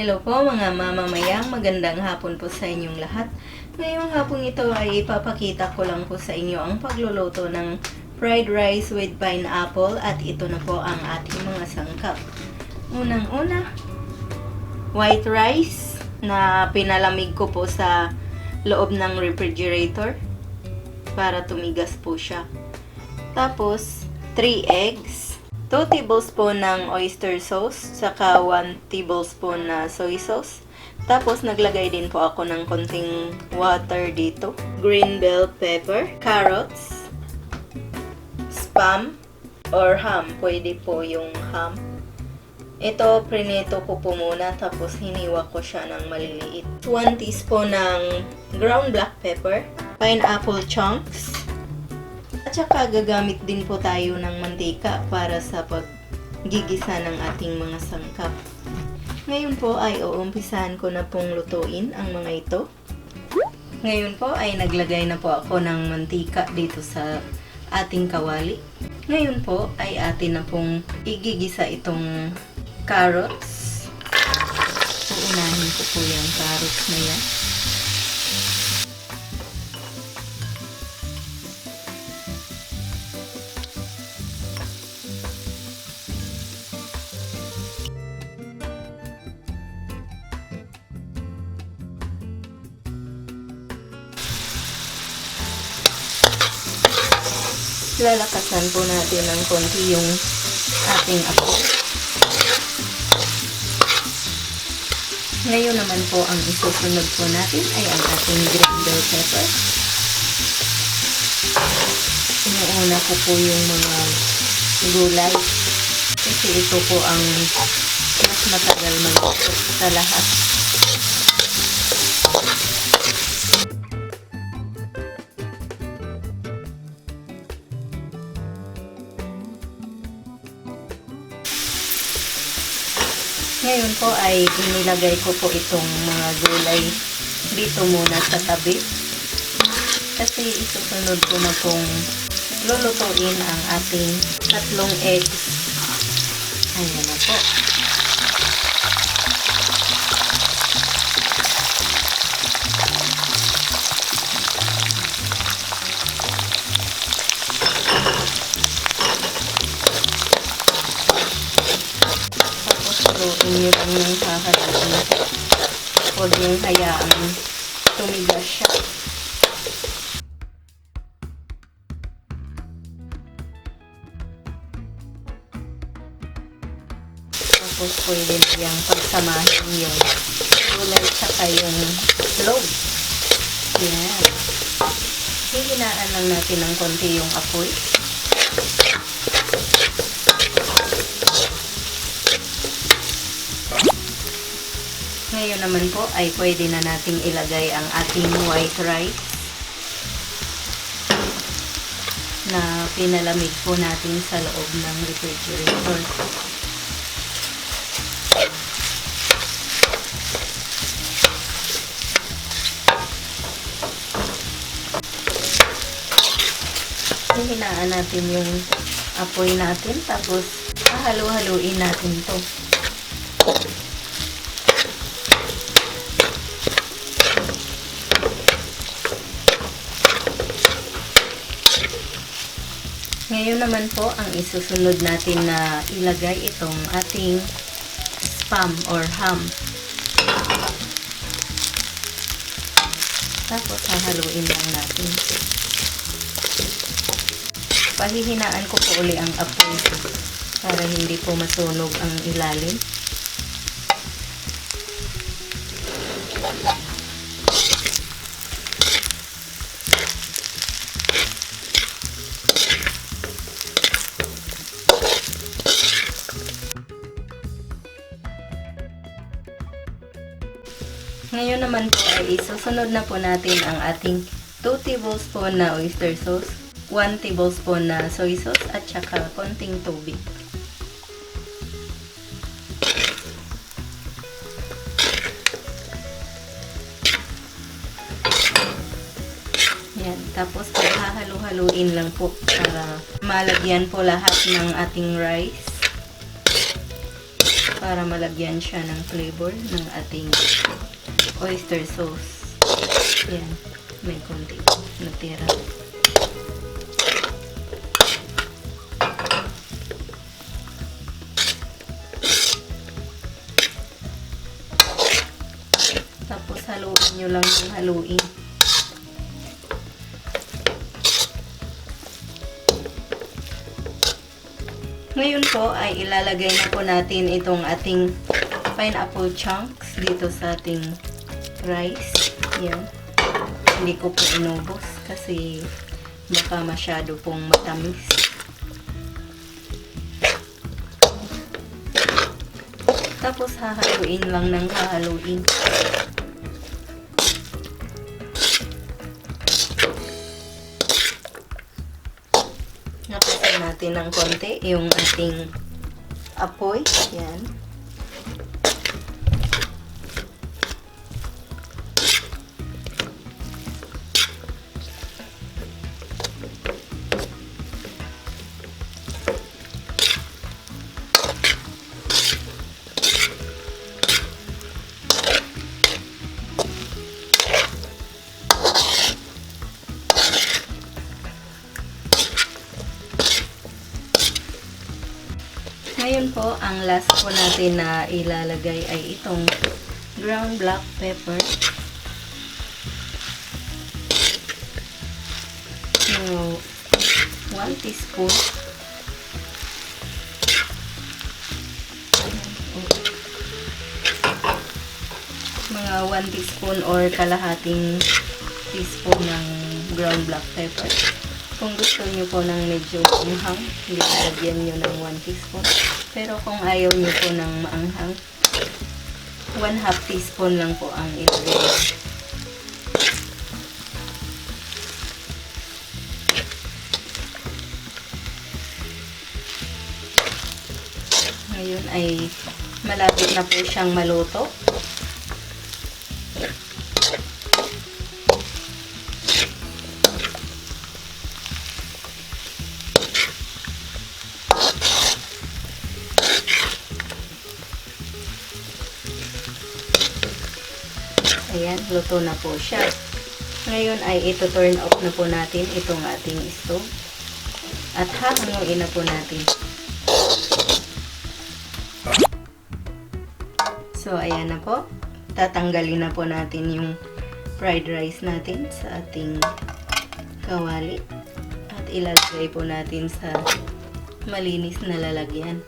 Hello po mga mamamayang, magandang hapon po sa inyong lahat. Ngayong hapon ito ay ipapakita ko lang po sa inyo ang pagluluto ng fried rice with pineapple at ito na po ang ating mga sangkap. Unang-una, white rice na pinalamig ko po sa loob ng refrigerator para tumigas po siya. Tapos, 3 eggs, 2 tablespoon ng oyster sauce, saka 1 tablespoon na soy sauce. Tapos, naglagay din po ako ng konting water dito. Green bell pepper, carrots, spam, or ham. Pwede po yung ham. Ito, prinito ko po muna, tapos hiniwa ko siya ng maliliit. 1 teaspoon ng ground black pepper, pineapple chunks, at saka gagamit din po tayo ng mantika para sa paggigisa ng ating mga sangkap. Ngayon po ay uumpisahan ko na pong lutuin ang mga ito. Ngayon po ay naglagay na po ako ng mantika dito sa ating kawali. Ngayon po ay atin na pong igigisa itong carrots. Uunahin ko po yung carrots na yan. Lalakasan po natin ng konti yung ating apoy. Ngayon naman po ang isusunod po natin ay ang ating green bell pepper. Inuuna ko po yung mga gulay kasi ito po ang mas matagal maluto sa lahat. Ngayon po ay inilagay ko po itong mga gulay dito muna sa tabi. Kasi isusunod ko na pong lulutuin ang ating 3 eggs. Ayan na po. Haluin nyo lang yung hahaluin. Huwag yung hayaan tumigas siya. Tapos pwede na yung pagsamahin yung gulay tsaka yung log. Yan. Hihinaan lang natin ng konti yung apoy. Ngayon naman po ay pwede na nating ilagay ang ating white rice na pinalamig po natin sa loob ng refrigerator. Hihinaan natin yung apoy natin, tapos halo-haluin natin to. Ngayon naman po, ang isusunod natin na ilagay itong ating spam or ham. Tapos, hahaluin lang natin. Pahihinaan ko po uli ang apoy para hindi po masunog ang ilalim. Ngayon naman po ay isusunod na po natin ang ating 2 tablespoon na oyster sauce, 1 tablespoon na soy sauce, at saka konting tubig. Yan. Tapos hahalu-haluin lang po para malagyan po lahat ng ating rice. para malagyan siya ng flavor ng ating oyster sauce. Yan, may konti natira. Tapos haluin nyo lang ng haluin. Ngayon po ay ilalagay na po natin itong ating pineapple chunks dito sa ating rice. Yan. Hindi ko po inubos kasi baka masyado pong matamis. Tapos hahaluin lang ng hahaluin. Napasin natin ng konti yung ating apoy. Yan. Ngayon po, ang last po natin na ilalagay ay itong ground black pepper. So, 1 teaspoon. Mga 1 teaspoon or kalahating teaspoon ng ground black pepper. Kung gusto nyo po ng medyo maanghang, lagyan nyo ng 1 teaspoon. Pero kung ayaw nyo po ng maanghang, 1/2 teaspoon lang po ang ilagay. Ngayon ay malapit na po siyang maluto. Ayan, luto na po siya. Ngayon ay ito-turn off na po natin itong ating stove. At hahanguin na po natin. So, ayan na po. Tatanggalin na po natin yung fried rice natin sa ating kawali. At ilalagay po natin sa malinis na lalagyan.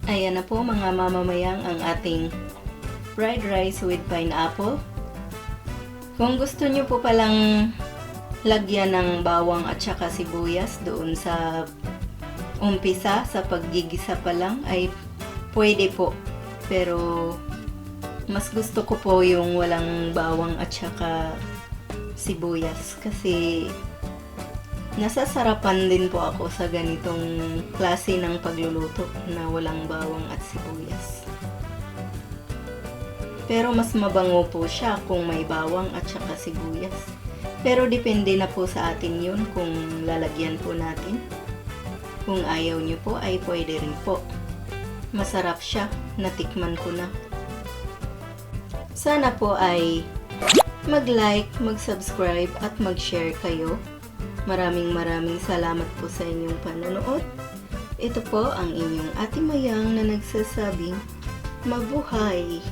Ayan na po mga mamamayang ang ating fried rice with pineapple. Kung gusto nyo po palang lagyan ng bawang at saka sibuyas doon sa umpisa, sa paggigisa pa lang, ay pwede po. Pero mas gusto ko po yung walang bawang at saka sibuyas kasi nasasarapan din po ako sa ganitong klase ng pagluluto na walang bawang at sibuyas. Pero mas mabango po siya kung may bawang at saka sibuyas. Pero depende na po sa atin yun kung lalagyan po natin. Kung ayaw nyo po ay pwede rin po. Masarap siya, natikman ko na. Sana po ay mag-like, mag-subscribe at mag-share kayo. Maraming salamat po sa inyong panonood. Ito po ang inyong Ate Mayang na nagsasabing mabuhay!